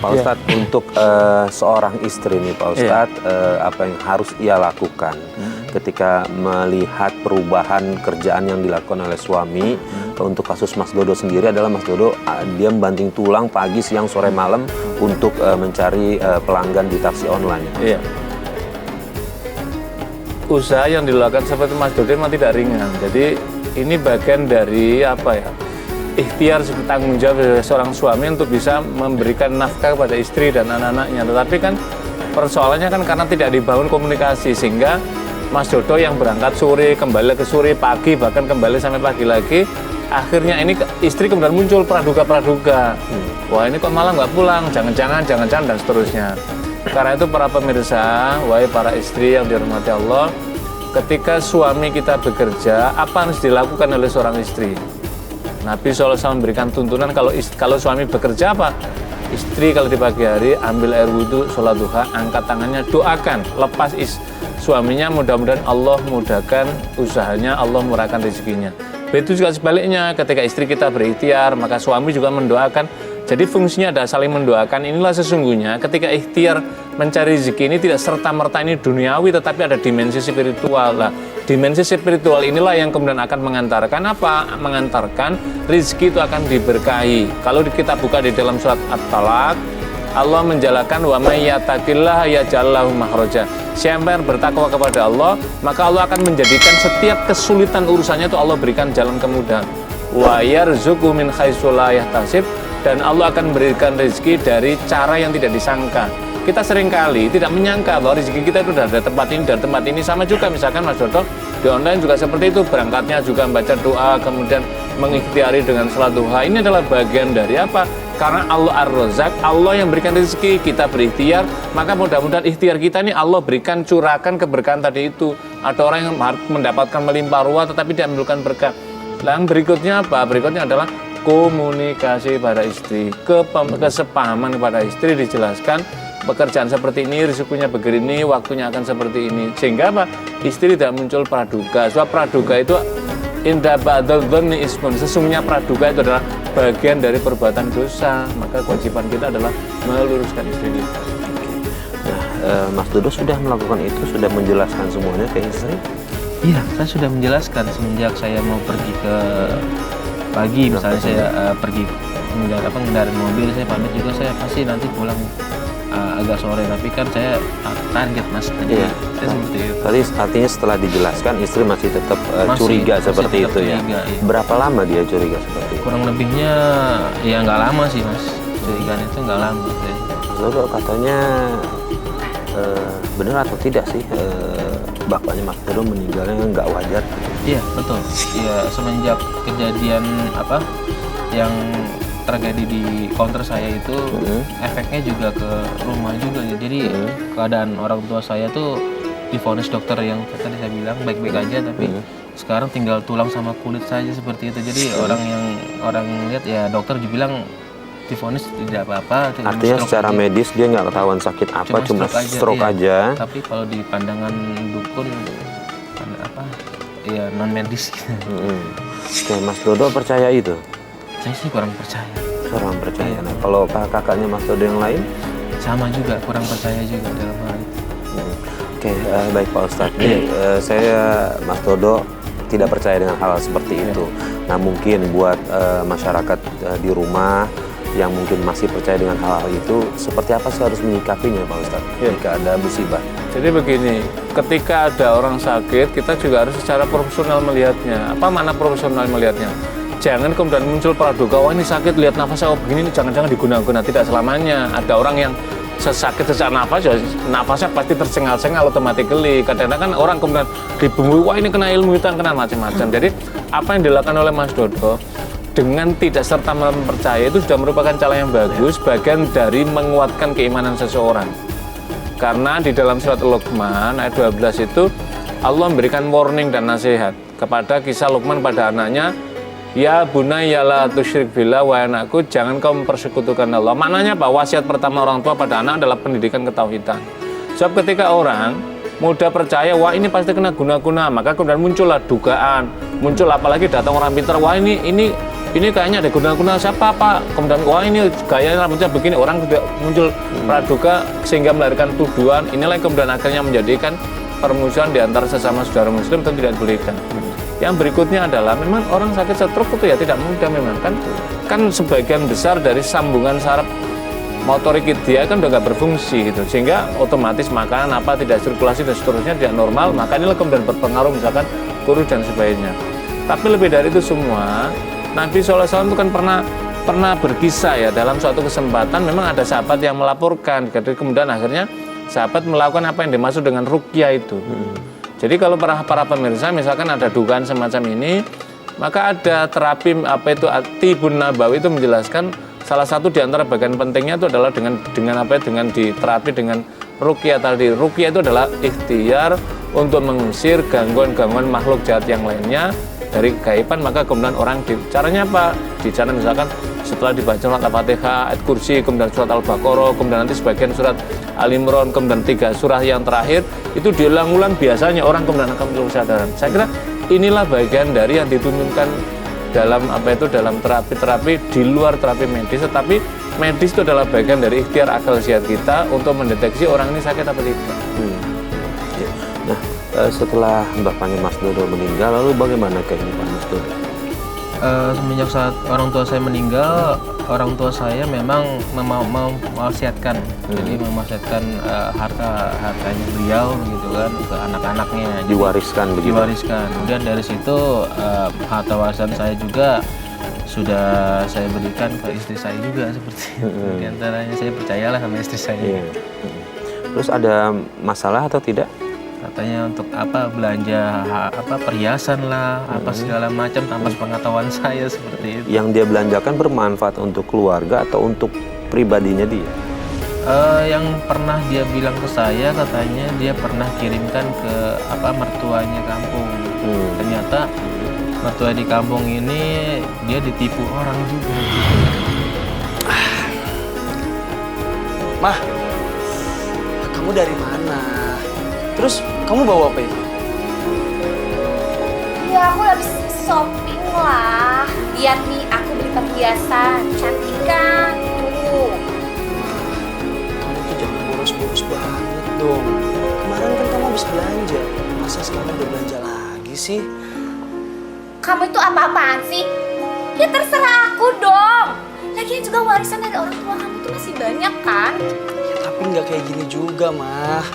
Pak Ustadz, untuk seorang istri nih Pak Ustadz, apa yang harus ia lakukan ketika melihat perubahan kerjaan yang dilakukan oleh suami? Untuk kasus Mas Dodo sendiri adalah Mas Dodo dia membanting tulang pagi, siang, sore, malam untuk mencari pelanggan di taksi online. Iya. Usaha yang dilakukan seperti Mas Dodo memang tidak ringan. Jadi ini bagian dari apa ya? Ikhtiar tanggung jawab dari seorang suami untuk bisa memberikan nafkah kepada istri dan anak-anaknya. Tetapi kan persoalannya kan karena tidak dibangun komunikasi, sehingga Mas Dodo yang berangkat sore, kembali ke sore, pagi, bahkan kembali sampai pagi lagi, akhirnya ini istri kemudian muncul praduga-praduga. Wah, ini kok malam nggak pulang, jangan-jangan, dan seterusnya. Karena itu para pemirsa, wahai para istri yang dirahmati Allah, ketika suami kita bekerja, apa harus dilakukan oleh seorang istri? Nabi SAW memberikan tuntunan kalau suami bekerja apa? Istri kalau di pagi hari ambil air wudhu, sholat duha, angkat tangannya, doakan, lepas suaminya, mudah-mudahan Allah mudahkan usahanya, Allah murahkan rezekinya. Begitu juga sebaliknya, ketika istri kita berikhtiar, maka suami juga mendoakan. Jadi fungsinya ada saling mendoakan. Inilah sesungguhnya ketika ikhtiar mencari rezeki ini tidak serta-merta ini duniawi, tetapi ada dimensi spiritual. Nah, dimensi spiritual inilah yang kemudian akan mengantarkan apa? Mengantarkan rezeki itu akan diberkahi. Kalau kita buka di dalam surat At-Talaq, Allah menjalakan wa may yattaqillaha yaj'al lahu makhraja. Siapa yang bertakwa kepada Allah, maka Allah akan menjadikan setiap kesulitan urusannya itu Allah berikan jalan kemudahan. Wa yarzuqhu min haitsu la yahtasib, dan Allah akan memberikan rezeki dari cara yang tidak disangka. Kita seringkali tidak menyangka bahwa rezeki kita itu dari tempat ini dan tempat ini. Sama juga misalkan Mas Dodo di online juga seperti itu, berangkatnya juga membaca doa, kemudian mengikhtiari dengan salat duha. Ini adalah bagian dari apa? Karena Allah Ar-Razzaq, Allah yang berikan rezeki, kita berikhtiar, maka mudah-mudahan ikhtiar kita ini Allah berikan, curahkan keberkahan tadi itu. Ada orang yang mendapatkan melimpah ruah tetapi tidak mendapatkan berkah. Yang berikutnya apa? Berikutnya adalah komunikasi pada istri, kesepahaman kepada istri, dijelaskan pekerjaan seperti ini, risikonya begini, waktunya akan seperti ini. Sehingga apa? Istri tidak muncul praduga. Sebab praduga itu inda ba'dal dhanni ismun, sesungguhnya praduga itu adalah bagian dari perbuatan dosa. Maka kewajiban kita adalah meluruskan istri kita. Nah, Mas Dodo sudah melakukan itu, sudah menjelaskan semuanya ke istri? Iya, saya sudah menjelaskan semenjak saya mau pergi ke pagi, misalnya saya pergi mengendarai mobil, saya pamit juga, saya pasti nanti pulang agak sore, tapi kan saya target Mas tadi. Iya. Saya seperti itu. Tadi artinya setelah dijelaskan istri masih tetap curiga seperti itu ya. Iya. Berapa lama dia curiga seperti itu? Kurang lebihnya ya nggak lama sih Mas. Curigaan itu nggak lama. Mas Dodo katanya benar atau tidak sih bapaknya Mas Dodo meninggalnya nggak wajar? Iya betul. Iya, semenjak kejadian yang tragedi di counter saya itu, efeknya juga ke rumah juga ya. Jadi keadaan orang tua saya tuh divonis dokter yang tadi saya bilang baik-baik aja, tapi sekarang tinggal tulang sama kulit saja seperti itu. Jadi orang lihat ya, dokter juga bilang divonis tidak apa-apa. Artinya secara aja. medis dia nggak ketahuan sakit apa, cuma stroke aja. Tapi kalau di pandangan dukun ya non medis. Oke, Mas Dodo percaya itu? Saya sih kurang percaya. Kurang percaya. Nah, kalau kakaknya Mas Dodo yang lain? Sama juga, kurang percaya juga dalam hal itu. Oke, baik Pak Ustadz. Saya Mas Dodo tidak percaya dengan hal seperti itu. Nah, mungkin buat masyarakat di rumah yang mungkin masih percaya dengan hal-hal itu, seperti apa sih harus menyikapinya Pak Ustadz jika ada musibah? Jadi begini, ketika ada orang sakit, kita juga harus secara profesional melihatnya. Apa makna profesional melihatnya? Jangan kemudian muncul praduga, wah ini sakit, lihat nafasnya, oh begini, ini jangan-jangan digunakan. Tidak selamanya. Ada orang yang sakit sesak nafas, ya nafasnya pasti tersengal-sengal automatically. Kadang-kadang kan orang kemudian dibumbui, wah ini kena ilmu hitam, kena macam-macam. Jadi apa yang dilakukan oleh Mas Dodo dengan tidak serta mempercaya itu sudah merupakan cara yang bagus, bagian dari menguatkan keimanan seseorang. Karena di dalam surat Luqman ayat 12 itu Allah memberikan warning dan nasihat kepada kisah Luqman pada anaknya, ya bunayya la tusyrik billah, wa anakku jangan kau mempersekutukan Allah. Maknanya apa? Wasiat pertama orang tua pada anak adalah pendidikan ketauhidan. Sebab ketika orang mudah percaya, wah ini pasti kena guna-guna, maka kemudian muncullah dugaan, muncul apalagi datang orang pintar, wah ini ini kayaknya ada guna-guna siapa Pak, kemudian wah ini gayanya rambutnya begini, orang tidak muncul praduga sehingga melahirkan tuduhan. Inilah yang kemudian akhirnya menjadikan permusuhan di antara sesama saudara muslim tentu tidak dibolehkan. Yang berikutnya adalah memang orang sakit stroke itu ya tidak mudah memang kan sebagian besar dari sambungan saraf motorik dia kan udah nggak berfungsi gitu, sehingga otomatis makanan apa tidak sirkulasi dan seterusnya tidak normal, maka inilah kemudian berpengaruh misalkan kurus dan sebagainya. Tapi lebih dari itu semua, Nabi SAW itu kan pernah berkisah ya dalam suatu kesempatan memang ada sahabat yang melaporkan, jadi kemudian akhirnya sahabat melakukan apa yang dimaksud dengan ruqyah itu. Jadi kalau para pemirsa misalkan ada dugaan semacam ini, maka ada terapi apa itu Tibun Nabawi itu menjelaskan salah satu di antara bagian pentingnya itu adalah dengan diterapi dengan ruqyah tadi. Ruqyah itu adalah ikhtiar untuk mengusir gangguan-gangguan makhluk jahat yang lainnya dari kegaiban, maka kemudian orang caranya apa? Dicara misalkan setelah dibaca surat Al-Fatihah, ayat kursi, kemudian surat Al-Baqarah, kemudian nanti sebagian surat Al-Imran, kemudian 3 surah yang terakhir itu diulang-ulang, biasanya orang kemudian akan muncul kesadaran. Saya kira inilah bagian dari yang dituntunkan dalam dalam terapi-terapi di luar terapi medis, tetapi medis itu adalah bagian dari ikhtiar akal sehat kita untuk mendeteksi orang ini sakit apa tidak. Nah, setelah bapaknya Mas Dodo meninggal, lalu bagaimana kehidupan Mas Dodo? Semenjak saat orang tua saya meninggal, orang tua saya memang mewasiatkan, jadi mewasiatkan hartanya beliau gitu kan ke anak-anaknya. Diwariskan begitu? Diwariskan. Kemudian dari situ harta warisan saya juga sudah saya berikan ke istri saya juga seperti itu. Di antaranya saya percayalah sama istri saya. Terus ada masalah atau tidak? Katanya untuk belanja perhiasan lah, apa segala macam tanpa pengetahuan saya seperti itu. Yang dia belanjakan bermanfaat untuk keluarga atau untuk pribadinya dia? Yang pernah dia bilang ke saya, katanya dia pernah kirimkan ke mertuanya kampung. Ternyata mertua di kampung ini dia ditipu orang juga. Mah, kamu dari mana? Terus kamu bawa apa itu? Ya aku habis shopping lah. Lihat nih aku beli perhiasan, cantik kan? Tuh. Kamu tuh jangan boros-boros banget dong. Kemarin kan kamu habis belanja. Masa sekarang udah belanja lagi sih? Kamu itu apa-apaan sih? Ya terserah aku dong. Lagian juga warisan dari orang tua kamu tuh masih banyak kan? Ya tapi nggak kayak gini juga, Mah.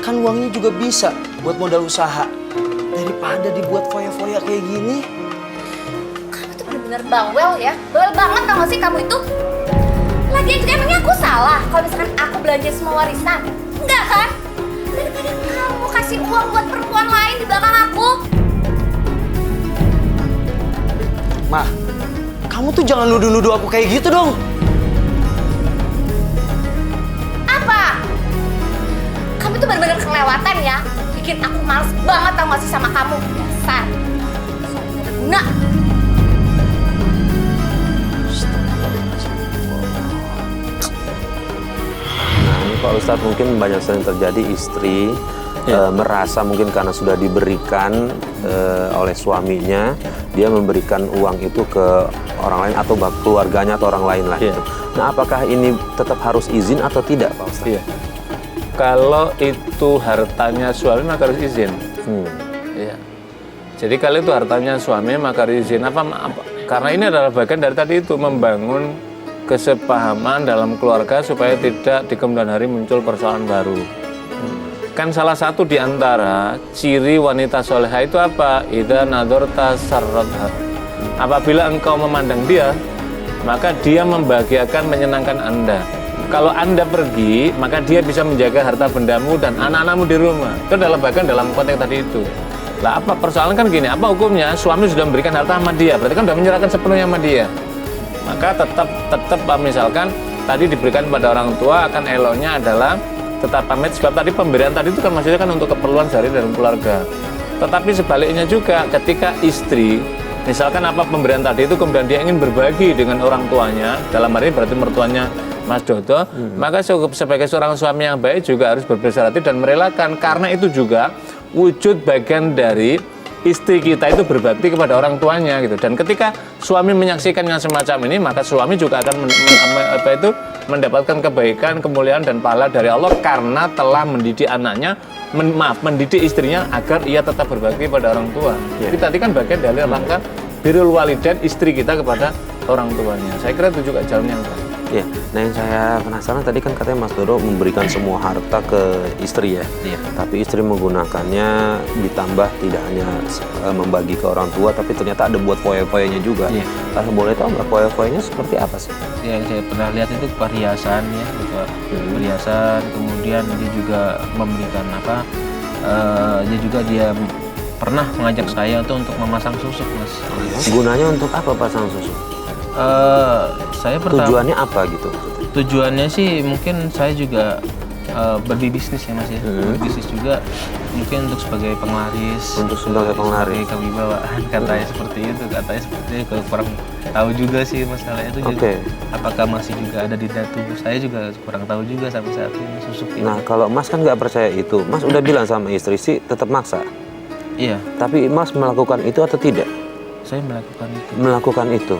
Kan uangnya juga bisa buat modal usaha. Daripada dibuat foya-foya kayak gini. Kamu tuh bener-bener bawel ya. Bawel banget tau gak sih kamu itu? Lagian juga emangnya aku salah kalau misalkan aku belanja semua warisan? Enggak kan? Daripada kamu kasih uang buat perempuan lain di belakang aku. Mah, kamu tuh jangan nuduh-nuduh aku kayak gitu dong. Apa? Kamu tuh bener-bener kelewatan ya. Bikin aku males banget tau gak sih sama kamu. Dasar. Soalnya gak guna. Nah, ini Pak Ustadz mungkin banyak sering terjadi istri merasa mungkin karena sudah diberikan oleh suaminya, dia memberikan uang itu ke orang lain atau keluarganya atau orang lain lah. Nah, apakah ini tetap harus izin atau tidak, Pak Ustadz? Iya. Kalau itu hartanya suami maka harus izin. Ya. Jadi kalau itu hartanya suami maka harus izin. Karena ini adalah bagian dari tadi itu membangun kesepahaman dalam keluarga supaya tidak di kemudian hari muncul persoalan baru. Kan salah satu di antara ciri wanita soleha itu apa? Idza nadharta sarratha. Apabila engkau memandang dia, maka dia membahagiakan, menyenangkan Anda. Kalau Anda pergi, maka dia bisa menjaga harta bendamu dan anak-anakmu di rumah. Itu adalah bagian dalam konteks tadi itu. Lah apa persoalan kan gini, apa hukumnya? Suami sudah memberikan harta sama dia, berarti kan sudah menyerahkan sepenuhnya sama dia. Maka tetap misalkan tadi diberikan pada orang tua, akan eloknya adalah tetap pamit, sebab tadi pemberian tadi itu kan maksudnya kan untuk keperluan sehari dalam keluarga. Tetapi sebaliknya juga ketika istri misalkan apa pemberian tadi itu kemudian dia ingin berbagi dengan orang tuanya, dalam hal ini berarti mertuanya Mas Dodo, maka sebagai seorang suami yang baik juga harus berbesar hati dan merelakan, karena itu juga wujud bagian dari istri kita itu berbakti kepada orang tuanya gitu. Dan ketika suami menyaksikan yang semacam ini, maka suami juga akan mendapatkan kebaikan, kemuliaan dan pahala dari Allah karena telah mendidik anaknya, mendidik istrinya agar ia tetap berbakti pada orang tua. Jadi tadi kan bagian dari rangka birrul walidain, istri kita kepada orang tuanya. Saya kira itu juga jalan yang baik. Ya, nah yang saya penasaran tadi kan katanya Mas Dodo memberikan semua harta ke istri ya. Iya. Tapi istri menggunakannya ditambah tidak hanya membagi ke orang tua, tapi ternyata ada buat foya-foyanya juga. Iya. Kalau boleh tahu nggak foya-foyanya seperti apa sih? Yang saya pernah lihat itu perhiasan ya, gitu. Perhiasan, kemudian dia juga memberikan dia pernah mengajak saya tuh untuk memasang susuk, Mas. Gunanya untuk apa pasang susu? Saya pertama Tujuannya apa gitu? tujuannya sih mungkin saya juga berbisnis ya, Mas ya. Berbisnis juga mungkin untuk sebagai penglaris. Untuk sebagai penglaris. Sebagai kewibawaan, katanya seperti itu, kurang tahu juga sih masalahnya itu. Oke. Apakah masih juga ada di dalam tubuh saya juga kurang tahu juga sampai saat ini susuk ini. Nah kalau Mas kan nggak percaya itu, Mas udah bilang sama istri sih tetap maksa. Iya, Tapi Mas melakukan itu atau tidak? saya melakukan itu. Melakukan itu.